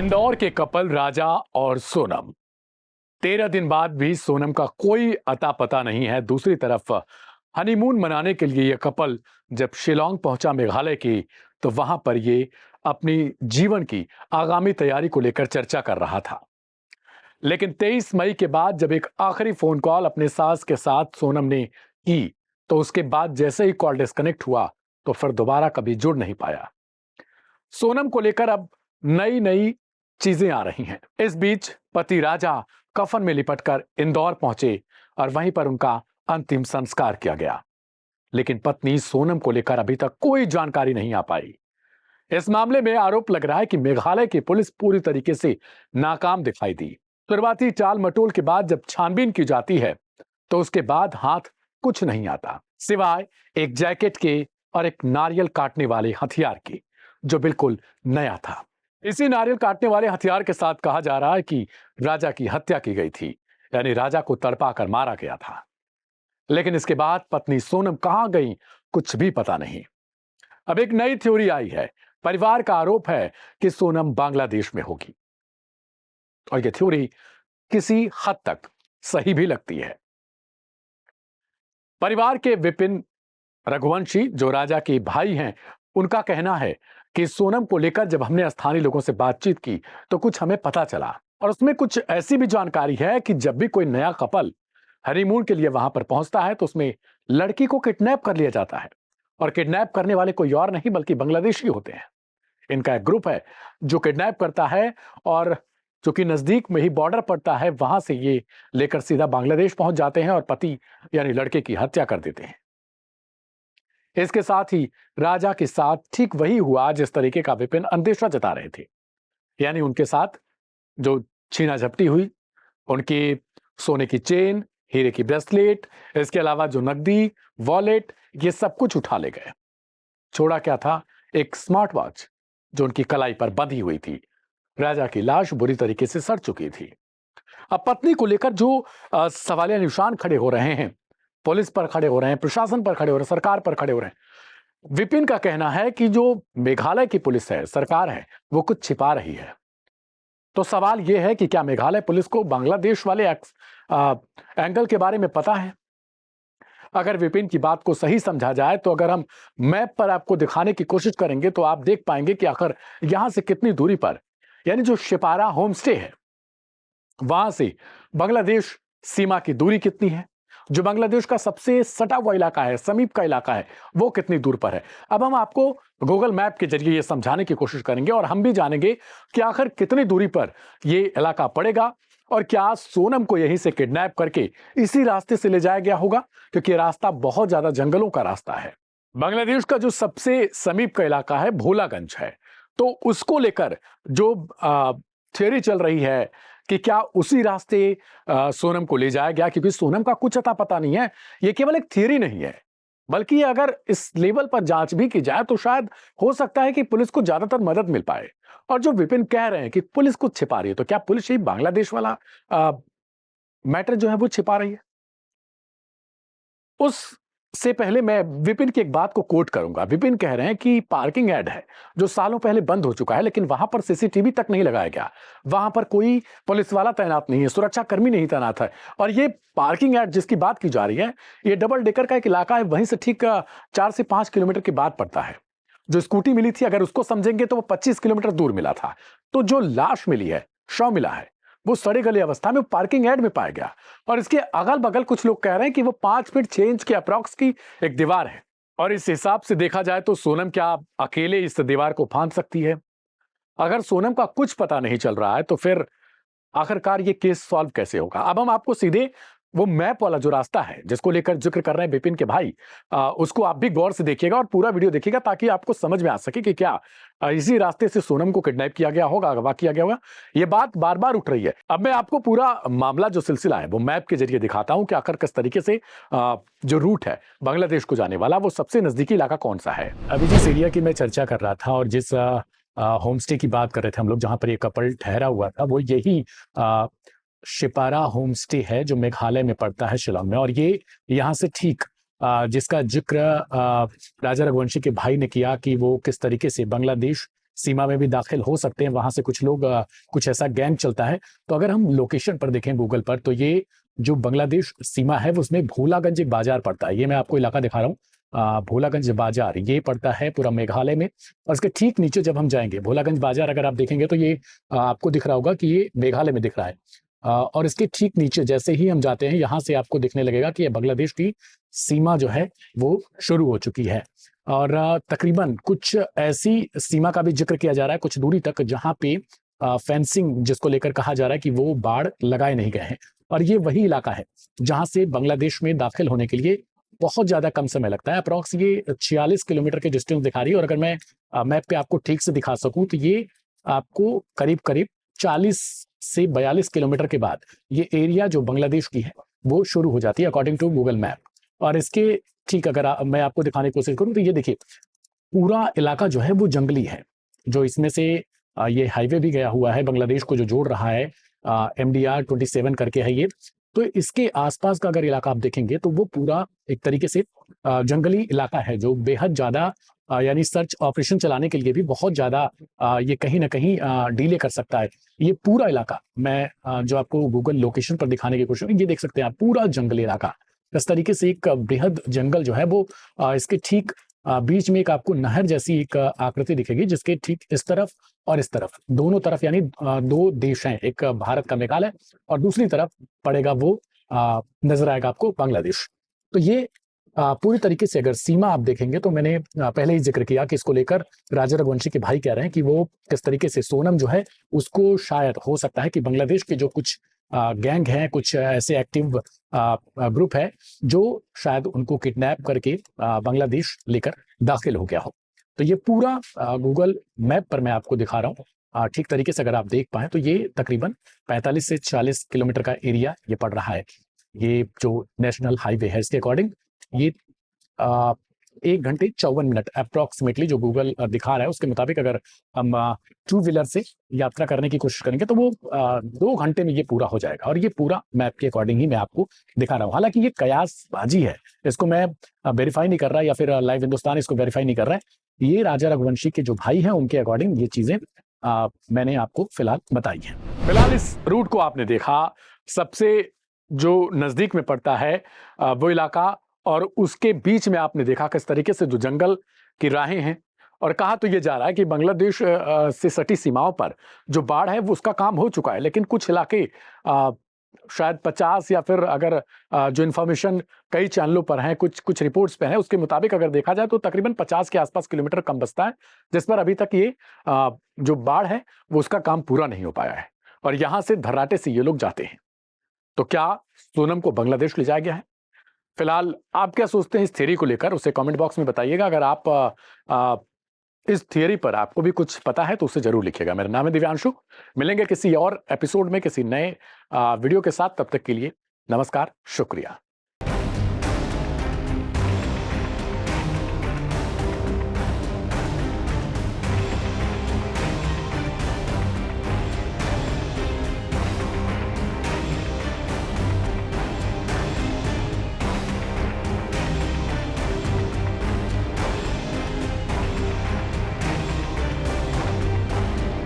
इंदौर के कपल राजा और सोनम 13 दिन बाद भी सोनम का कोई अता पता नहीं है। दूसरी तरफ हनीमून मनाने के लिए यह कपल जब शिलोंग पहुंचा मेघालय की, तो वहां पर ये अपनी जीवन की आगामी तैयारी को लेकर चर्चा कर रहा था। लेकिन 23 मई के बाद जब एक आखिरी फोन कॉल अपने सास के साथ सोनम ने की, तो उसके बाद जैसे ही कॉल डिस्कनेक्ट हुआ तो फिर दोबारा कभी जुड़ नहीं पाया। सोनम को लेकर अब नई नई चीजें आ रही हैं। इस बीच पति राजा कफन में लिपटकर इंदौर पहुंचे और वहीं पर उनका अंतिम संस्कार किया गया। लेकिन पत्नी सोनम को लेकर अभी तक कोई जानकारी नहीं आ पाई। इस मामले में आरोप लग रहा है कि मेघालय की पुलिस पूरी तरीके से नाकाम दिखाई दी। शुरुआती टाल मटोल के बाद जब छानबीन की जाती है तो उसके बाद हाथ कुछ नहीं आता, सिवाय एक जैकेट के और एक नारियल काटने वाले हथियार के, जो बिल्कुल नया था। इसी नारियल काटने वाले हथियार के साथ कहा जा रहा है कि राजा की हत्या की गई थी, यानी राजा को तड़पा कर मारा गया था। लेकिन इसके बाद पत्नी सोनम कहां गई, कुछ भी पता नहीं। अब एक नई थ्योरी आई है। परिवार का आरोप है कि सोनम बांग्लादेश में होगी, और यह थ्योरी किसी हद तक सही भी लगती है। परिवार के विपिन रघुवंशी, जो राजा के भाई हैं, उनका कहना है कि सोनम को लेकर जब हमने स्थानीय लोगों से बातचीत की तो कुछ हमें पता चला, और उसमें कुछ ऐसी भी जानकारी है कि जब भी कोई नया कपल हनीमून के लिए वहां पर पहुंचता है तो उसमें लड़की को किडनैप कर लिया जाता है, और किडनैप करने वाले कोई और नहीं बल्कि बांग्लादेशी होते हैं। इनका एक ग्रुप है जो किडनैप करता है, और जो कि नजदीक में ही बॉर्डर पड़ता है, वहां से ये लेकर सीधा बांग्लादेश पहुंच जाते हैं और पति यानी लड़के की हत्या कर देते हैं। इसके साथ ही राजा के साथ ठीक वही हुआ जिस तरीके का विपिन अंदेशा जता रहे थे, यानी उनके साथ जो छीना झपटी हुई, उनकी सोने की चेन, हीरे की ब्रेसलेट, इसके अलावा जो नकदी, वॉलेट, ये सब कुछ उठा ले गए। छोड़ा क्या था? एक स्मार्ट वॉच जो उनकी कलाई पर बंधी हुई थी। राजा की लाश बुरी तरीके से सड़ चुकी थी। अब पत्नी को लेकर जो सवालिया निशान खड़े हो रहे हैं, पुलिस पर खड़े हो रहे हैं, प्रशासन पर खड़े हो रहे हैं, सरकार पर खड़े हो रहे हैं। विपिन का कहना है कि जो मेघालय की पुलिस है, सरकार है, वो कुछ छिपा रही है। तो सवाल यह है कि क्या मेघालय पुलिस को बांग्लादेश वाले एंगल के बारे में पता है? अगर विपिन की बात को सही समझा जाए तो अगर हम मैप पर आपको दिखाने की कोशिश करेंगे तो आप देख पाएंगे कि आखिर यहां से कितनी दूरी पर, यानी जो शिपारा होम स्टे है, वहां से बांग्लादेश सीमा की दूरी कितनी है, जो बांग्लादेश का सबसे सटा हुआ इलाका है, समीप का इलाका है, वो कितनी दूर पर है। अब हम आपको गूगल मैप के जरिए ये समझाने की कोशिश करेंगे और हम भी जानेंगे कि आखिर कितनी दूरी पर ये इलाका पड़ेगा, और क्या सोनम को यहीं से किडनैप करके इसी रास्ते से ले जाया गया होगा, क्योंकि रास्ता बहुत ज्यादा जंगलों का रास्ता है। बांग्लादेश का जो सबसे समीप का इलाका है भोलागंज है, तो उसको लेकर जो थ्योरी चल रही है कि क्या उसी रास्ते सोनम को ले जाया गया, क्योंकि सोनम का कुछ अता पता नहीं है। ये केवल एक थ्योरी नहीं है, बल्कि अगर इस लेवल पर जांच भी की जाए तो शायद हो सकता है कि पुलिस को ज्यादातर मदद मिल पाए। और जो विपिन कह रहे हैं कि पुलिस कुछ छिपा रही है, तो क्या पुलिस ही बांग्लादेश वाला मैटर जो है वो छिपा रही है? उससे पहले मैं विपिन की एक बात को कोट करूंगा। विपिन कह रहे हैं कि पार्किंग ऐड है जो सालों पहले बंद हो चुका है, लेकिन वहां पर सीसीटीवी तक नहीं लगाया गया, वहां पर कोई पुलिस वाला तैनात नहीं है, सुरक्षा कर्मी नहीं तैनात है। और ये पार्किंग ऐड जिसकी बात की जा रही है, ये डबल डेकर का एक इलाका है, वहीं से ठीक 4 से 5 किलोमीटर के बाद पड़ता है। जो स्कूटी मिली थी, अगर उसको समझेंगे तो वो 25 किलोमीटर दूर मिला था। तो जो लाश मिली है, शव मिला है, वो सड़े गले अवस्था में पार्किंग ऐड में पाया गया। और इसके अगल बगल कुछ लोग कह रहे हैं कि वो 5 फीट 6 इंच के अप्रॉक्स की एक दीवार है। और इस हिसाब से देखा जाए तो सोनम क्या अकेले इस दीवार को फांद सकती है? अगर सोनम का कुछ पता नहीं चल रहा है तो फिर आखिरकार ये केस सॉल्व कैसे होगा? अब हम आपको सीधे वो मैप वाला जो रास्ता है जिसको लेकर जिक्र कर रहे हैं विपिन के भाई, उसको आप भी गौर से देखिएगा और पूरा वीडियो देखिएगा, ताकि आपको समझ में आ सके कि क्या इसी रास्ते से सोनम को किडनैप किया गया होगा, अगवा किया गया होगा। ये बात बार बार उठ रही है। अब मैं आपको पूरा मामला जो सिलसिला है वो मैप के जरिए दिखाता हूं कि आखिर किस तरीके से जो रूट है बांग्लादेश को जाने वाला, वो सबसे नजदीकी इलाका कौन सा है। अभी जिस एरिया की मैं चर्चा कर रहा था और जिस होम स्टे की बात कर रहे थे हम लोग, जहां पर ये कपल ठहरा हुआ था, वो यही शिपारा होम स्टे है जो मेघालय में पड़ता है, शिलोंग में। और ये यहाँ से ठीक जिसका जिक्र राजा रघुवंशी के भाई ने किया कि वो किस तरीके से बांग्लादेश सीमा में भी दाखिल हो सकते हैं, वहां से कुछ लोग कुछ ऐसा गैंग चलता है। तो अगर हम लोकेशन पर देखें गूगल पर, तो ये जो बांग्लादेश सीमा है उसमें भोलागंज एक बाजार पड़ता है। ये मैं आपको इलाका दिखा रहा हूँ, भोलागंज बाजार ये पड़ता है पूरा मेघालय में। और इसके ठीक नीचे जब हम जाएंगे, भोलागंज बाजार अगर आप देखेंगे तो ये आपको दिख रहा होगा कि ये मेघालय में दिख रहा है। और इसके ठीक नीचे जैसे ही हम जाते हैं, यहाँ से आपको दिखने लगेगा कि बांग्लादेश की सीमा जो है वो शुरू हो चुकी है। और तकरीबन कुछ ऐसी सीमा का भी जिक्र किया जा रहा है कुछ दूरी तक, जहाँ पे फेंसिंग जिसको लेकर कहा जा रहा है कि वो बाढ़ लगाए नहीं गए हैं। और ये वही इलाका है जहां से बांग्लादेश में दाखिल होने के लिए बहुत ज्यादा कम समय लगता है। अप्रॉक्स ये 46 किलोमीटर के डिस्टेंस दिखा रही है। और अगर मैं मैप पे आपको ठीक से दिखा सकूं तो ये आपको करीब करीब 40 से 42 किलोमीटर के बाद ये एरिया जो बांग्लादेश की है वो शुरू हो जाती है अकॉर्डिंग टू गूगल मैप। और इसके ठीक अगर मैं आपको दिखाने की कोशिश करूं तो ये देखिए पूरा इलाका जो है वो जंगली है। जो इसमें से ये हाईवे भी गया हुआ है बांग्लादेश को जो जोड़ रहा है, MDR 27 करके है ये। तो इसके आसपास का अगर इलाका आप देखेंगे तो वो पूरा एक तरीके से जंगली इलाका है, जो बेहद ज्यादा यानी सर्च ऑपरेशन चलाने के लिए भी बहुत ज्यादा ये कहीं ना कहीं डिले कर सकता है। ये पूरा इलाका मैं जो आपको गूगल लोकेशन पर दिखाने की कोशिश, ये देख सकते हैं आप पूरा जंगली इलाका। इस तरीके से एक बृहद जंगल जो है वो इसके ठीक बीच में एक आपको नहर जैसी एक आकृति दिखेगी, जिसके ठीक इस तरफ और इस तरफ दोनों तरफ यानी दो देश हैं, एक भारत का मेघालय और दूसरी तरफ पड़ेगा वो नजर आएगा आपको बांग्लादेश। तो ये पूरी तरीके से अगर सीमा आप देखेंगे तो मैंने पहले ही जिक्र किया कि इसको लेकर राजा रघुवंशी के भाई कह रहे हैं कि वो किस तरीके से सोनम जो है उसको शायद हो सकता है कि बांग्लादेश के जो कुछ गैंग हैं, कुछ ऐसे एक्टिव ग्रुप है जो शायद उनको किडनैप करके बांग्लादेश लेकर दाखिल हो गया हो। तो ये पूरा गूगल मैप पर मैं आपको दिखा रहा हूँ। ठीक तरीके से अगर आप देख पाए तो ये तकरीबन 45 से 40 किलोमीटर का एरिया ये पड़ रहा है। ये जो नेशनल हाईवे है इसके अकॉर्डिंग ये 1 घंटे 54 मिनट अप्रोक्सीमेटली जो गूगल दिखा रहा है उसके मुताबिक अगर हम 2 व्हीलर से यात्रा करने की कोशिश करेंगे तो वो 2 घंटे में ये पूरा हो जाएगा। और ये पूरा मैप के अकॉर्डिंग ही मैं आपको दिखा रहा हूँ। हालांकि ये कयासबाजी है, इसको मैं वेरीफाई नहीं कर रहा या फिर लाइव हिंदुस्तान इसको वेरीफाई नहीं कर रहा है। ये राजा रघुवंशी के जो भाई हैं उनके अकॉर्डिंग ये चीजें मैंने आपको फिलहाल बताई है। फिलहाल इस रूट को आपने देखा, सबसे जो नजदीक में पड़ता है वो इलाका, और उसके बीच में आपने देखा किस तरीके से जो जंगल की राहें हैं। और कहा तो ये जा रहा है कि बांग्लादेश से सटी सीमाओं पर जो बाढ़ है वो उसका काम हो चुका है, लेकिन कुछ इलाके शायद 50 या फिर अगर जो इन्फॉर्मेशन कई चैनलों पर है, कुछ कुछ रिपोर्ट्स पे है, उसके मुताबिक अगर देखा जाए तो तकरीबन 50 के आसपास किलोमीटर कम बचता है, जिस पर अभी तक ये जो बाढ़ है वो उसका काम पूरा नहीं हो पाया है। और यहां से धर्राटे से ये लोग जाते हैं। तो क्या सोनम को बांग्लादेश ले जाया गया है? फिलहाल आप क्या सोचते हैं इस थियरी को लेकर, उसे कमेंट बॉक्स में बताइएगा। अगर आप इस थियरी पर आपको भी कुछ पता है तो उसे जरूर लिखिएगा। मेरा नाम है दिव्यांशु, मिलेंगे किसी और एपिसोड में किसी नए वीडियो के साथ। तब तक के लिए नमस्कार, शुक्रिया।